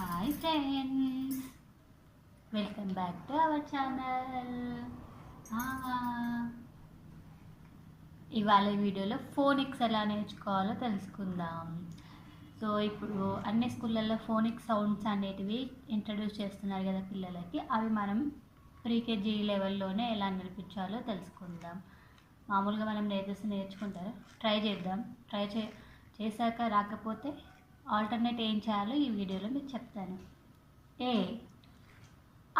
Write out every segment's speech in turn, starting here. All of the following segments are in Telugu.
Hi friends, welcome back to our channel. ఇవాళ వీడియోలో ఫోనిక్స్ ఎలా నేర్చుకోవాలో తెలుసుకుందాం. సో ఇప్పుడు అన్ని స్కూళ్ళల్లో ఫోనిక్స్ సౌండ్స్ అనేటివి ఇంట్రడ్యూస్ చేస్తున్నారు కదా పిల్లలకి. అవి మనం ప్రీకేజీ లెవెల్లోనే ఎలా నేర్పించాలో తెలుసుకుందాం. మామూలుగా మనం నేర్చుకుంటారు, ట్రై చేద్దాం. చేశాక రాకపోతే ఆల్టర్నేట్ ఏం చేయాలో ఈ వీడియోలో మీకు చెప్తాను. ఏ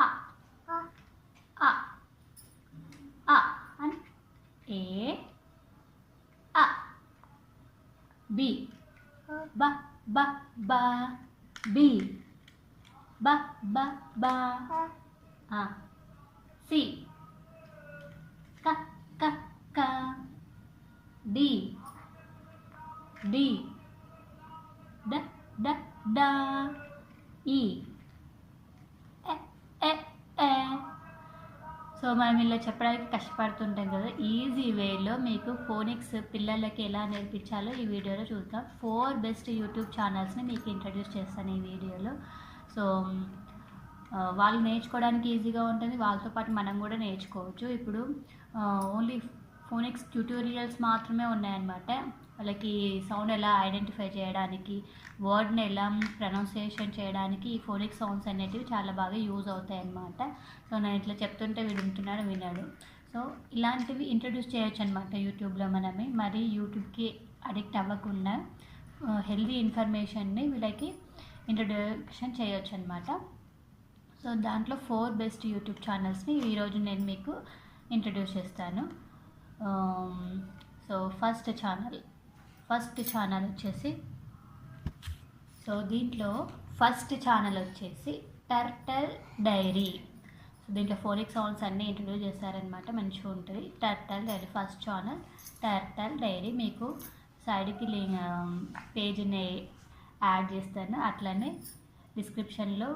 ఆ ఆ ఆ అని ఏ ఆ. బి బ బ బ బి బ బ బ. సి క క క. డి డి డ డ డ. ఈ ఎ ఎ ఎ. సో మనం ఇలా చెప్పడానికి కష్టపడుతుంటాం కదా. ఈజీ వేలో మీకు ఫోనిక్స్ పిల్లలకి ఎలా నేర్పించాలో ఈ వీడియోలో చూద్దాం. 4 బెస్ట్ యూట్యూబ్ ఛానల్స్ని మీకు ఇంట్రడ్యూస్ చేస్తాను ఈ వీడియోలో. సో వాళ్ళు నేర్చుకోవడానికి ఈజీగా ఉంటుంది, వాళ్ళతో పాటు మనం కూడా నేర్చుకోవచ్చు. ఇప్పుడు ఓన్లీ ఫోనిక్స్ ట్యూటోరియల్స్ మాత్రమే ఉన్నాయన్నమాట. వాళ్ళకి సౌండ్ ఎలా ఐడెంటిఫై చేయడానికి, వర్డ్ని ఎలా ప్రొనౌన్సియేషన్ చేయడానికి ఈ ఫోనిక్ సౌండ్స్ అనేటివి చాలా బాగా యూజ్ అవుతాయి అన్నమాట. సో నేను ఇట్లా చెప్తుంటే వినాడు. సో ఇలాంటివి ఇంట్రడ్యూస్ చేయొచ్చు అనమాట యూట్యూబ్లో మనమే. మరి యూట్యూబ్కి అడిక్ట్ అవ్వకుండా హెల్దీ ఇన్ఫర్మేషన్ని వీళ్ళకి ఇంట్రడ్యూషన్ చేయొచ్చు అనమాట. సో దాంట్లో 4 బెస్ట్ యూట్యూబ్ ఛానల్స్ని ఈరోజు నేను మీకు ఇంట్రడ్యూస్ చేస్తాను. సో ఫస్ట్ ఛానల్ వచ్చేసి, సో దీంట్లో ఫస్ట్ ఛానల్ వచ్చేసి టర్టల్ డైరీ. సో దీంట్లో ఫోనిక్ సౌండ్స్ అన్నీ ఇంట్రడ్యూస్ చేశారనమాట, మంచిగా ఉంటుంది. Turtle diary first channel turtle diary. మీకు సైడ్కి పేజ్ని యాడ్ చేస్తాను, అట్లనే డిస్క్రిప్షన్లో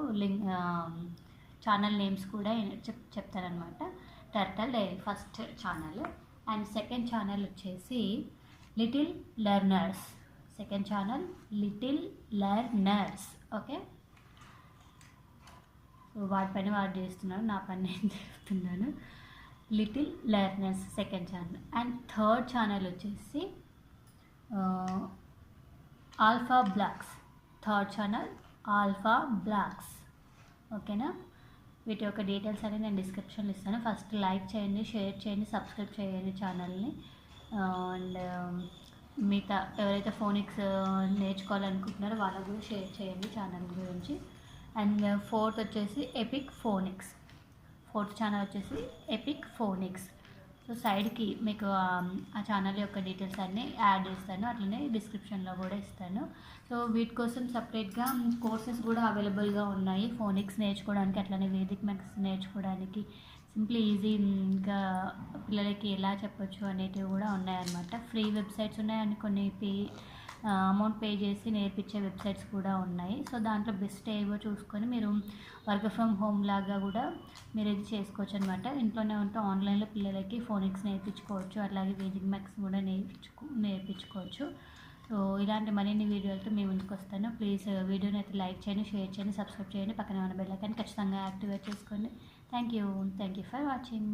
ఛానల్ నేమ్స్ కూడా చెప్తానమాట. Turtle diary first channel. And second channel వచ్చేసి little learners. Second channel little learners. Okay, వాటి పని వాడు చేస్తున్నాడు, నా పని నేను చేస్తున్నాను. Little learners second channel. And third channel వచ్చేసి alpha blocks. Third channel alpha blocks. ఓకేనా, వీటి యొక్క డీటెయిల్స్ అనేది నేను డిస్క్రిప్షన్లో ఇస్తాను. ఫస్ట్ లైక్ చేయండి, షేర్ చేయండి, సబ్స్క్రైబ్ చేయండి ఛానల్ని. అండ్ మిగతా ఎవరైతే ఫోనిక్స్ నేర్చుకోవాలనుకుంటున్నారో వాళ్ళకు కూడా షేర్ చేయండి ఛానల్ గురించి. అండ్ ఫోర్త్ వచ్చేసి ఎపిక్ ఫోనిక్స్. ఫోర్త్ ఛానల్ వచ్చేసి ఎపిక్ ఫోనిక్స్. సో సైడ్కి మీకు ఆ ఛానల్ యొక్క డీటెయిల్స్ అన్నీ యాడ్ చేస్తాను, అట్లనే డిస్క్రిప్షన్లో కూడా ఇస్తాను. సో వీటి కోసం సపరేట్గా కోర్సెస్ కూడా అవైలబుల్గా ఉన్నాయి ఫోనిక్స్ నేర్చుకోవడానికి, అట్లనే వేదిక్ మ్యాథ్స్ నేర్చుకోవడానికి. సింప్లీ ఈజీగా పిల్లలకి ఎలా చెప్పొచ్చు అనేటివి కూడా ఉన్నాయన్నమాట. ఫ్రీ వెబ్సైట్స్ ఉన్నాయి, అండ్ కొన్ని అమౌంట్ పే చేసి నేర్పించే వెబ్సైట్స్ కూడా ఉన్నాయి. సో దాంట్లో బెస్ట్ ఏవో చూసుకొని మీరు వర్క్ ఫ్రమ్ హోమ్ లాగా కూడా మీరు ఇది చేసుకోవచ్చు అనమాట. ఇంట్లోనే ఉంటూ ఆన్లైన్లో పిల్లలకి ఫోనిక్స్ నేర్పించుకోవచ్చు, అలాగే వేదిక్ మ్యాథ్స్ కూడా నేర్పించుకోవచ్చు. సో ఇలాంటి మరిన్ని వీడియోలతో మీ ముందుకు వస్తాను. ప్లీజ్ వీడియోని అయితే లైక్ చేయండి, షేర్ చేయండి, సబ్స్క్రైబ్ చేయండి, పక్కన ఉన్న బెల్ ఐకాన్ ఖచ్చితంగా యాక్టివేట్ చేసుకోండి. Thank you for watching.